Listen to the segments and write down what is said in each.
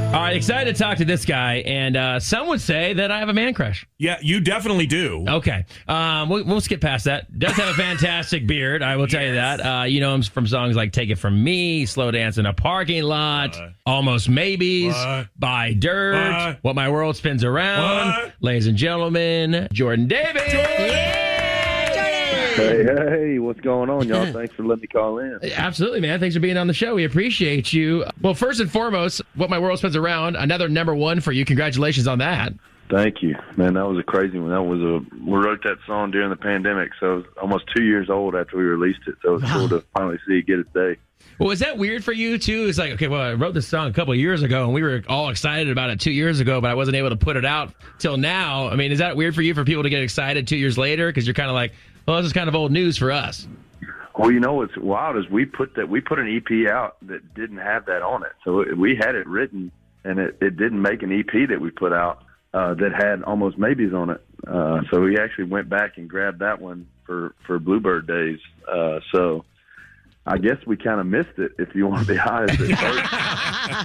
All right, excited to talk to this guy, and some would say that I have a man crush. Yeah, you definitely do. Okay, we'll skip past that. Does have a fantastic beard, I will tell you that. You know him from songs like "Take It From Me," "Slow Dance in a Parking Lot," "Almost Maybes," "Buy Dirt," "What My World Spins Around." Ladies and gentlemen, Jordan Davis. Hey, what's going on, y'all? Thanks for letting me call in. Absolutely, man. Thanks for being on the show. We appreciate you. Well, first and foremost, What My World Spins Around, another number one for you. Congratulations on that. Thank you. Man, that was a crazy one. We wrote that song during the pandemic, so it was almost 2 years old after we released it, so it was cool to finally see it get its day. Well, was that weird for you, too? It's like, okay, well, I wrote this song a couple of years ago, and we were all excited about it 2 years ago, but I wasn't able to put it out till now. I mean, is that weird for you for people to get excited 2 years later? Because you're kind of like, well, this is kind of old news for us. Well, you know what's wild is we put an EP out that didn't have that on it. So we had it written, and it didn't make an EP that we put out that had Almost Maybes on it. So we actually went back and grabbed that one for Bluebird Days. So I guess we kind of missed it, if you want to be honest.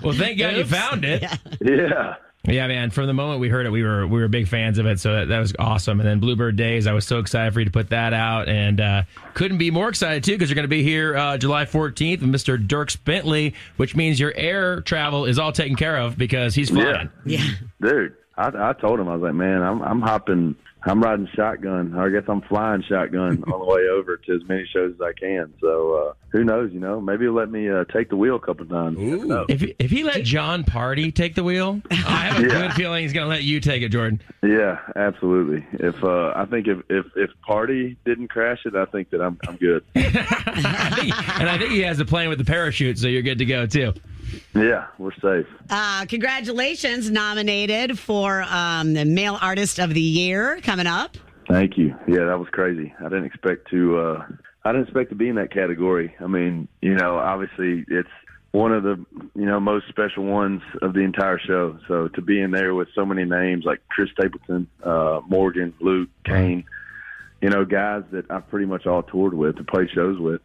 Well, thank God you found it. Yeah. Yeah, man. From the moment we heard it, we were big fans of it, so that was awesome. And then Bluebird Days, I was so excited for you to put that out, and couldn't be more excited, too, because you're going to be here July 14th with Mr. Dierks Bentley, which means your air travel is all taken care of because he's flying. Yeah. Dude, I told him, I was like, man, I'm riding shotgun. Or I guess I'm flying shotgun on the way over to as many shows as I can. So who knows, maybe he'll let me take the wheel a couple of times. If he let John Party take the wheel, I have a good feeling he's going to let you take it, Jordan. Yeah, absolutely. I think if Party didn't crash it, I think that I'm good. I think he has a plane with the parachute, so you're good to go too. Yeah, we're safe. Congratulations, nominated for the Male Artist of the Year coming up. Thank you. Yeah, that was crazy. I didn't expect to be in that category. I mean, obviously it's one of the, most special ones of the entire show. So to be in there with so many names like Chris Stapleton, Morgan, Luke, Kane, guys that I've pretty much all toured with and played shows with.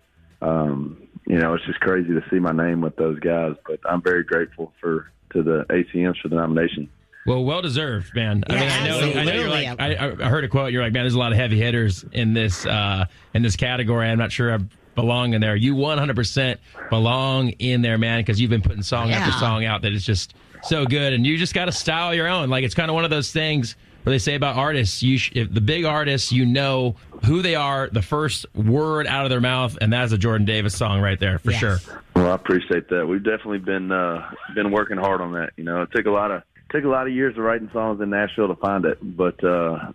It's just crazy to see my name with those guys, but I'm very grateful to the ACMs for the nomination. Well deserved, man. Yeah, I know you're like, I heard a quote. You're like, man, there's a lot of heavy hitters in this category. I'm not sure I belong in there. You 100% belong in there, man, because you've been putting song after song out that is just so good, and you just got a style of your own. Like, it's kind of one of those things where they say about artists, if the big artists, who they are, the first word out of their mouth, and that's a Jordan Davis song right there, for sure. Well, I appreciate that. We've definitely been working hard on that. It took a lot of years of writing songs in Nashville to find it, but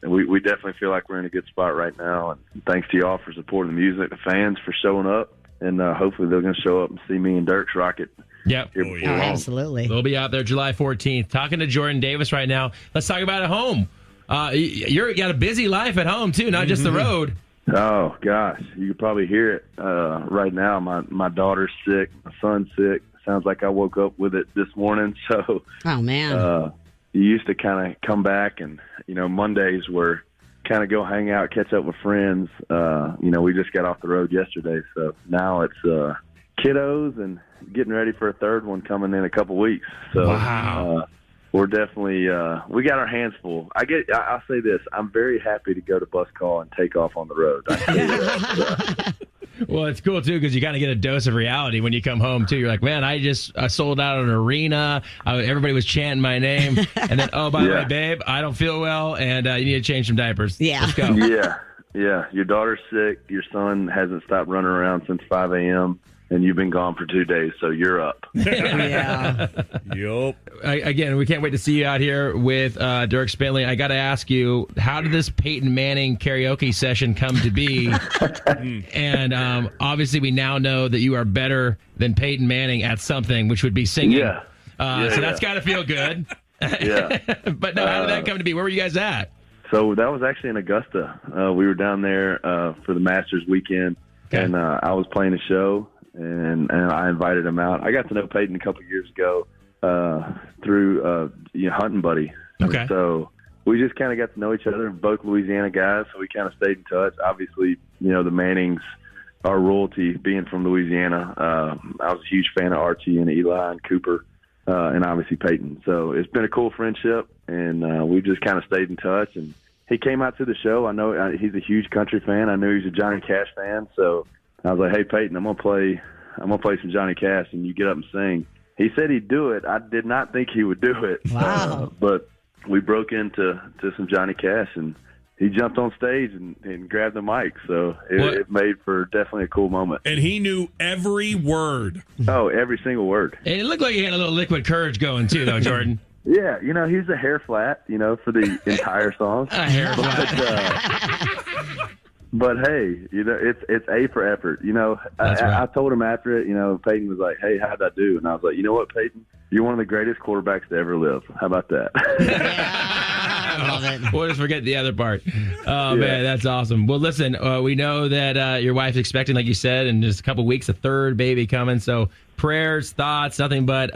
we definitely feel like we're in a good spot right now. And thanks to y'all for supporting the music, the fans for showing up, and hopefully they're going to show up and see me and Dierks rock it. Yep. Absolutely. We'll be out there July 14th. Talking to Jordan Davis right now. Let's talk about at home. You got a busy life at home, too, not just the road. Oh, gosh. You can probably hear it right now. My daughter's sick. My son's sick. Sounds like I woke up with it this morning. So, oh, man. You used to kind of come back and, Mondays were kind of go hang out, catch up with friends. We just got off the road yesterday. So now it's kiddos and getting ready for a third one coming in a couple weeks. So wow. We're definitely we got our hands full. I'll say this: I'm very happy to go to bus call and take off on the road. Well, it's cool too because you kind of get a dose of reality when you come home too. You're like, man, I sold out an arena. Everybody was chanting my name, and then by the way, babe, I don't feel well, and you need to change some diapers. Yeah, let's go. Yeah. Your daughter's sick. Your son hasn't stopped running around since 5 a.m. And you've been gone for 2 days, so you're up. Yeah. Yup. Again, we can't wait to see you out here with Dierks Bentley. I got to ask you, how did this Peyton Manning karaoke session come to be? And obviously, we now know that you are better than Peyton Manning at something, which would be singing. So that's got to feel good. Yeah. But no, how did that come to be? Where were you guys at? So that was actually in Augusta. We were down there for the Masters weekend, and I was playing a show. And I invited him out. I got to know Peyton a couple of years ago through Hunting Buddy. Okay. So we just kind of got to know each other, both Louisiana guys, so we kind of stayed in touch. Obviously, the Mannings are royalty being from Louisiana. I was a huge fan of Archie and Eli and Cooper. and obviously Peyton. So it's been a cool friendship, and we just kind of stayed in touch. And he came out to the show. I know he's a huge country fan. I knew he's a Johnny Cash fan. So I was like, "Hey Peyton, I'm gonna play some Johnny Cash, and you get up and sing." He said he'd do it. I did not think he would do it. Wow. But we broke into some Johnny Cash, and he jumped on stage and grabbed the mic. So it made for definitely a cool moment. And he knew every word. Oh, every single word. And it looked like he had a little liquid courage going too, though, Jordan. Yeah, he's a hair flat, for the entire song. A hair flat. But hey, it's A for effort. I told him after it, Peyton was like, "Hey, how'd I do?" And I was like, "You know what, Peyton? You're one of the greatest quarterbacks to ever live. How about that?" I love it. We'll just forget the other part. Oh, man, that's awesome. Well, listen, we know that your wife's expecting, like you said, in just a couple weeks, a third baby coming. So prayers, thoughts, nothing but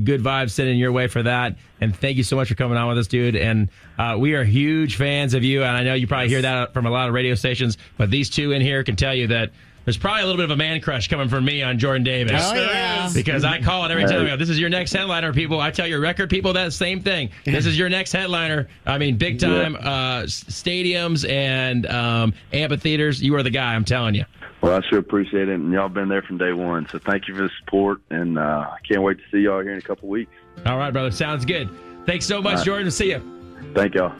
good vibes sending your way for that. And thank you so much for coming on with us, dude. And we are huge fans of you. And I know you probably hear that from a lot of radio stations, but these two in here can tell you that there's probably a little bit of a man crush coming from me on Jordan Davis. Oh, yeah. Because I call it every time. I go, "This is your next headliner, people." I tell your record people that same thing. This is your next headliner. I mean, big time stadiums and amphitheaters. You are the guy, I'm telling you. Well, I sure appreciate it, and y'all been there from day one. So thank you for the support, and I can't wait to see y'all here in a couple weeks. All right, brother. Sounds good. Thanks so much, Jordan. See you. Thank y'all.